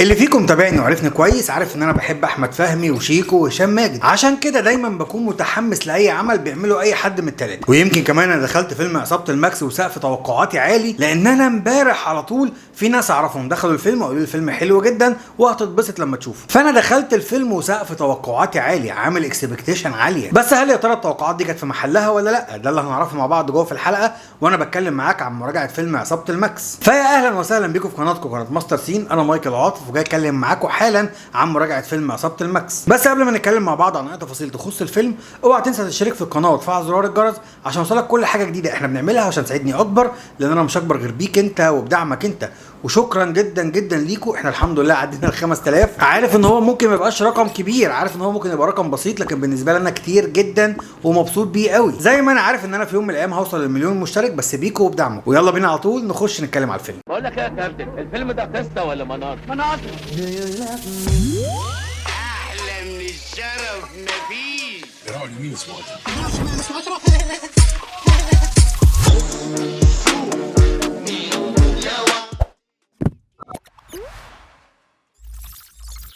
اللي فيكم متابعني وعرفني كويس عارف ان انا بحب احمد فهمي وشيكو وهشام ماجد، عشان كده دايما بكون متحمس لاي عمل بيعمله اي حد من التلاته. ويمكن كمان انا دخلت فيلم عصابة الماكس وسقف توقعاتي عالي، لان انا امبارح على طول في ناس اعرفهم دخلوا الفيلم وقالوا لي الفيلم حلو جدا وهتتبسط لما تشوفه. فانا دخلت الفيلم وسقف توقعاتي عالي، عامل اكسبكتيشن عاليه. بس هل يا ترى التوقعات دي كانت في محلها ولا لا؟ ده اللي هنعرفه مع بعض جوه في الحلقه وانا بتكلم معاك عن مراجعه فيلم عصابة الماكس. فيا اهلا وسهلا بيكم في قناتكم قناه ماستر سين. انا مايكل عاطف وجاي اتكلم معاكم حالا عن مراجعه فيلم عصابة الماكس. بس قبل ما نتكلم مع بعض عن اي تفاصيل تخص الفيلم، اوعى تنسى تشترك في القناه وتفعل زرار الجرس عشان يوصلك كل حاجه جديده احنا بنعملها، عشان تساعدني اكبر، لان انا مش اكبر غير بيك انت وبدعمك انت. وشكرا جدا جدا ليكم، احنا الحمد لله عدينا ال 5000. عارف ان هو ممكن ما يبقاش رقم كبير، عارف ان هو ممكن يبقى رقم بسيط، لكن بالنسبه لنا كتير جدا ومبسوط بيه قوي. زي ما انا عارف ان انا في يوم من الايام هوصل للمليون مشترك، بس بيكم وبدعمكم. ويلا بينا على طول نخش نتكلم على الفيلم. بقول لك ايه يا كابتن، الفيلم ده قصه ولا مناظر؟ مناظر. احلى من الشرف مفيش. It already means one.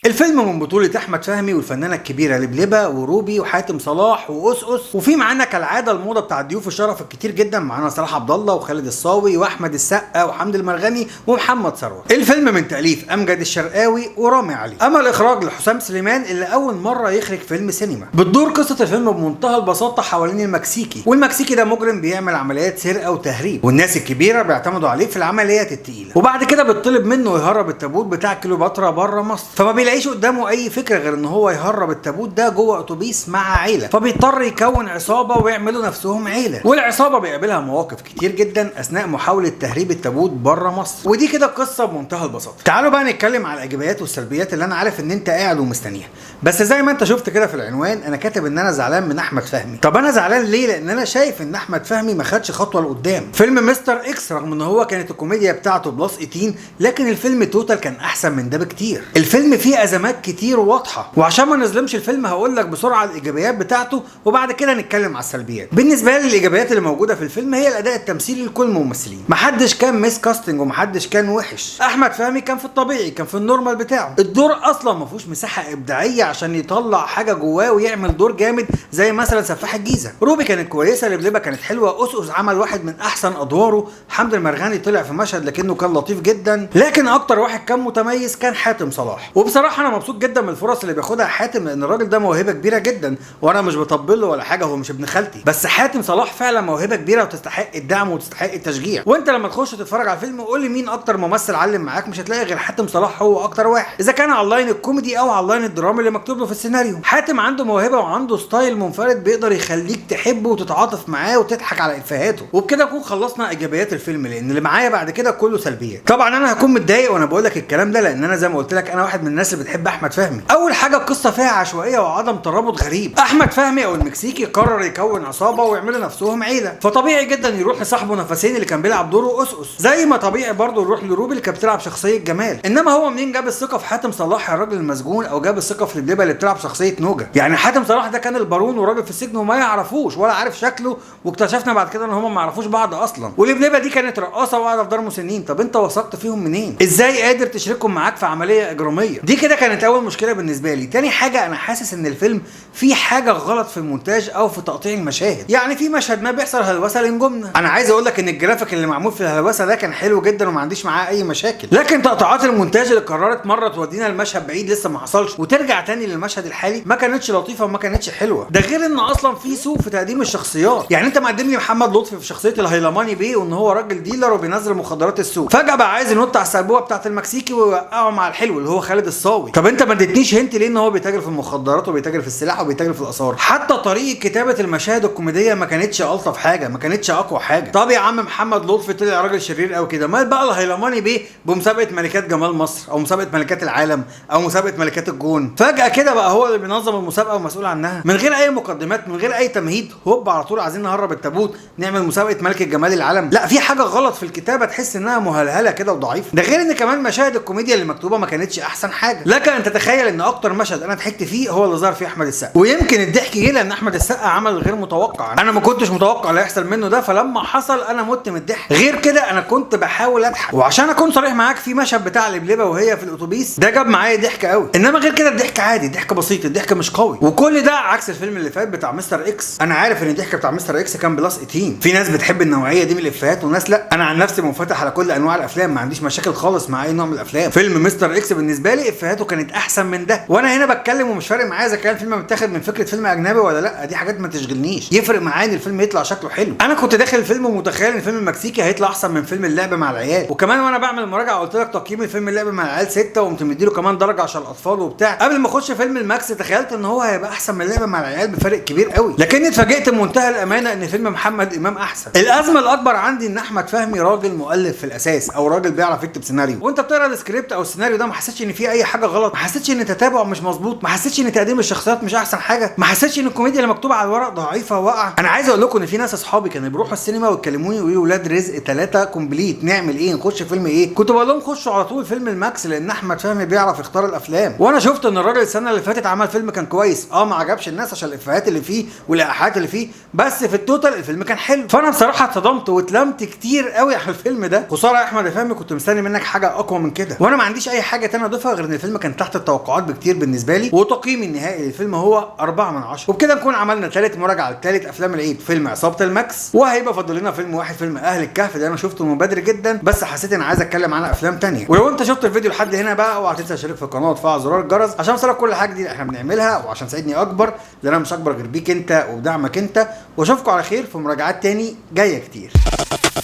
الفيلم من بطولة أحمد فهمي والفنانة الكبيرة لبلبة وروبي وحاتم صلاح وأسقس، وفي معانا كالعادة الموضة بتاع ضيوف الشرف الكتير جدا. معانا صلاح عبد الله وخالد الصاوي وأحمد السقا وحمد المرغني ومحمد ثروت. الفيلم من تأليف أمجد الشرقاوي ورامي علي، أما الإخراج لحسام سليمان اللي أول مرة يخرج فيلم سينما. بتدور قصة الفيلم بمنتهى البساطة حوالين المكسيكي، والمكسيكي ده مجرم بيعمل عمليات سرقة وتهريب، والناس الكبيرة بيعتمدوا عليه في العمليات التقيلة. وبعد كده بيطلب منه يهرب التابوت بتاع كليوباترا بره مصر، فما بيلاقيش قدامه اي فكره غير ان هو يهرب التابوت ده جوه اتوبيس مع عيله، فبيضطر يكون عصابه ويعملوا نفسهم عيله. والعصابه بيقابلها مواقف كتير جدا اثناء محاوله تهريب التابوت بره مصر. ودي كده القصه بمنتهى البساطه. تعالوا بقى نتكلم على الايجابيات والسلبيات اللي انا عارف ان انت قاعد ومستنيها. بس زي ما انت شفت كده في العنوان انا كاتب ان انا زعلان من احمد فهمي. طب انا زعلان ليه؟ لان انا شايف ان احمد فهمي ما خدش خطوه لقدام. فيلم مستر اكس رغم ان هو كانت الكوميديا بتاعته بلس 18، لكن الفيلم توتال كان احسن من ده بكتير. الفيلم فيه ازمات كتير واضحه، وعشان ما نظلمش الفيلم هقول لك بسرعه الايجابيات بتاعته وبعد كده نتكلم على السلبيات. بالنسبه لي الايجابيات اللي موجوده في الفيلم هي الاداء التمثيلي لكل الممثلين. محدش كان ميس كاستنج ومحدش كان وحش. احمد فهمي كان في الطبيعي، كان في النورمال بتاعه. الدور اصلا ما فيهوش مساحه ابداعيه عشان يطلع حاجه جواه ويعمل دور جامد زي مثلا سفاح الجيزه. روبي كانت كويسه، لبلبه كانت حلوه، أسقس عمل واحد من احسن ادواره، حمد المرغني طلع في مشهد لكنه كان لطيف جدا، لكن اكتر واحد كان متميز كان حاتم صلاح. وبصراحه انا مبسوط جدا من الفرص اللي بياخدها حاتم، لان الراجل ده موهبه كبيره جدا، وانا مش بطبل له ولا حاجه، هو مش ابن خالتي، بس حاتم صلاح فعلا موهبه كبيره وتستحق الدعم وتستحق التشجيع. وانت لما تخش تتفرج على الفيلم قول لي مين اكتر ممثل علم معاك، مش هتلاقي غير حاتم صلاح هو اكتر واحد، اذا كان على اللاين الكوميدي او على اللاين الدرامي اللي مكتوب له في السيناريو. حاتم عنده موهبه وعنده ستايل منفرد بيقدر يخليك تحبه وتتعاطف معاه وتضحك على افيهاته. وبكده نكون خلصنا ايجابيات الفيلم، لان اللي معايا بعد كده كله سلبيات. طبعا انا هكون متضايق وانا بقول لك الكلام ده، لان انا زي ما قلت لك انا واحد من الناس اللي بتحب احمد فهمي. اول حاجه القصه فيها عشوائيه وعدم ترابط غريب. احمد فهمي او المكسيكي قرر يكون عصابه ويعملوا نفسهم عيله، فطبيعي جدا يروح لصاحبه نفسين اللي كان بيلعب دوره أسقس، زي ما طبيعي برضه يروح لروبي اللي كانت بتلعب شخصيه جمال. انما هو منين جاب الثقه في حاتم صلاح يا راجل المسجون، او جاب الثقه في لبلبه اللي بتلعب شخصيه نوجا؟ يعني حاتم صلاح ده كان البارون وراجل في السجن وما يعرفوش ولا عارف شكله، واكتشفنا بعد كده ان هم ما يعرفوش بعض اصلا. ولبلبه دي كانت رقاصه وقاعده في دار مسنين. طب انت وثقت فيهم منين؟ ازاي قادر تشركهم معاك في عمليه اجراميه؟ دي كده كانت اول مشكله بالنسبه لي. تاني حاجه انا حاسس ان الفيلم في حاجه غلط في المونتاج او في تقطيع المشاهد. يعني في مشهد ما بيحصل هلوسه لنجومنا، انا عايز اقول لك ان الجرافيك اللي معمول في الهلوسه ده كان حلو جدا وما عنديش معاه اي مشاكل، لكن تقطيعات المونتاج اللي قررت مره تودينا المشهد بعيد لسه ما حصلش وترجع تاني للمشهد الحالي ما كانتش لطيفه وما كانتش حلوه. ده غير ان اصلا في سوء في تقديم الشخصيات. يعني انت مقدم لي محمد لطفي في شخصيه الهيلماني بيه وان هو راجل ديلر وبينزل مخدرات السوق، فجاه بقى عايز ينط على السبوبه بتاعه المكسيكي ويوقعه مع الحلو اللي هو خالد الصاوي. طب انت ما اديتنيش هنت ليه ان هو بيتاجر في المخدرات وبيتاجر في السلاح وبيتاجر في الاثار؟ حتى طريقه كتابه المشاهد الكوميديه ما كانتش الطف حاجه، ما كانتش اقوى حاجه. طب يا عم محمد لطفي طلع راجل شرير قوي كده، مال بقى الهيلماني بيه بمسابقه ملكات جمال مصر او مسابقه ملكات العالم او مسابقه ملكات الجون؟ فجاه كده بقى هو اللي بينظم المسابقه ومسؤول عنها من غير اي مقدمات، من غير اي تمهيد، هوب على طول عايزين نهرب التابوت نعمل مسابقه ملكه جمال العالم. لا في حاجه غلط في الكتابه، تحس انها مهلهله كده وضعيفه. ده غير ان كمان مشاهد الكوميديا اللي مكتوبه ما كانتش احسن حاجه. لكن ان تتخيل ان اكتر مشهد انا ضحكت فيه هو اللي ظهر فيه احمد السقا، ويمكن الضحك جه لان احمد السقا عمل غير متوقع، انا ما كنتش متوقع اللي هيحصل منه ده، فلما حصل انا مت من الضحك. غير كده انا كنت بحاول اضحك، وعشان اكون صريح معاك في مشهد بتاع لبلبه وهي في الاتوبيس ده جاب معايا ضحك قوي، انما غير كده الضحك عادي، ضحك بسيط، الضحك مش قوي. وكل ده عكس الفيلم اللي فات بتاع مستر اكس. انا عارف ان الضحك بتاع مستر اكس كان بلس 18، في ناس بتحب النوعيه دي من الافيهات وناس لا. انا عن نفسي منفتح على كل انواع الافلام، ما عنديش مشاكل خالص مع اي نوع من الافلام. فيلم مستر اكس بالنسبه لي افيهاته كانت احسن من ده، وانا هنا بتكلم ومش فارق معايا اذا كان الفيلم متاخد من فكره فيلم اجنبي ولا لا، دي حاجات ما تشغلنيش، يفرق معايا ان الفيلم يطلع شكله حلو. انا كنت داخل الفيلم ومتخيل ان الفيلم المكسيكي هيطلع احسن من فيلم اللعب مع العيال، وكمان وانا بعمل المراجعه قلت لك تقييم الفيلم اللعب مع العيال 6 وقمت مديله كمان درجه عشان الاطفال وبتاع. قبل ما اخش فيلم الماكس تخيلت ان هو هيبقى احسن من اللعب مع العيال بفرق كبير قوي، لكني اتفاجئت بمنتهى الامانه ان فيلم محمد امام احسن. الازمه الاكبر عندي ان احمد فهمي راجل مؤلف في الاساس، او راجل بيعرف يكتب سيناريو، وانت بتقرا السكريبت او السيناريو ده ما حسيتش ان في اي حاجه غلط، ما حسيتش ان التتابع مش مظبوط، ما حسيتش ان تقديم الشخصيات مش احسن حاجه، ما حسيتش ان الكوميديا اللي مكتوبه على الورق ضعيفه وواقعه. انا عايز اقول لكم ان في ناس اصحابي كانوا بيروحوا السينما ويكلموني ويقولوا ولاد رزق 3 كومبليت، نعمل ايه، نخش فيلم ايه؟ كنت بقول لهم خشوا على طول فيلم الماكس لان احمد فهمي بيعرف يختار الافلام، وانا شفت ان الراجل السنه اللي فاتت عمل فيلم كان كويس، ما عجبش الناس عشان الافيهات اللي فيه والايحاءات اللي فيه، بس في التوتال الفيلم كان حلو. فانا بصراحه اتصدمت واتلمت كتير قوي على الفيلم ده. خساره يا احمد فهمي، كنت مستني منك حاجه اقوى من كده، وانا ما عنديش اي حاجه تانية اضيفها غير ان الفيلم كان تحت التوقعات بكتير بالنسبه لي، وتقييمي النهائي للفيلم هو 4 من 10. وبكده نكون عملنا ثالث مراجعه لثالث افلام العيد، فيلم عصابه الماكس، وهيبقى فاضل لنا فيلم واحد، فيلم اهل الكهف ده انا شفته من بدري جدا، بس حسيت ان عايز اتكلم عن افلام تانية. ولو انت شفت الفيديو لحد هنا بقى اوعى تنسى تشترك في القناه وتفعل زرار الجرس عشان توصلك كل حاجه جديده احنا بنعملها، وعشان تساعدني اكبر لان انا مش اكبر غير بيك انت وبدعمك انت. واشوفكم على خير في مراجعات تاني جايه كتير.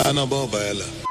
انا بابا يلا.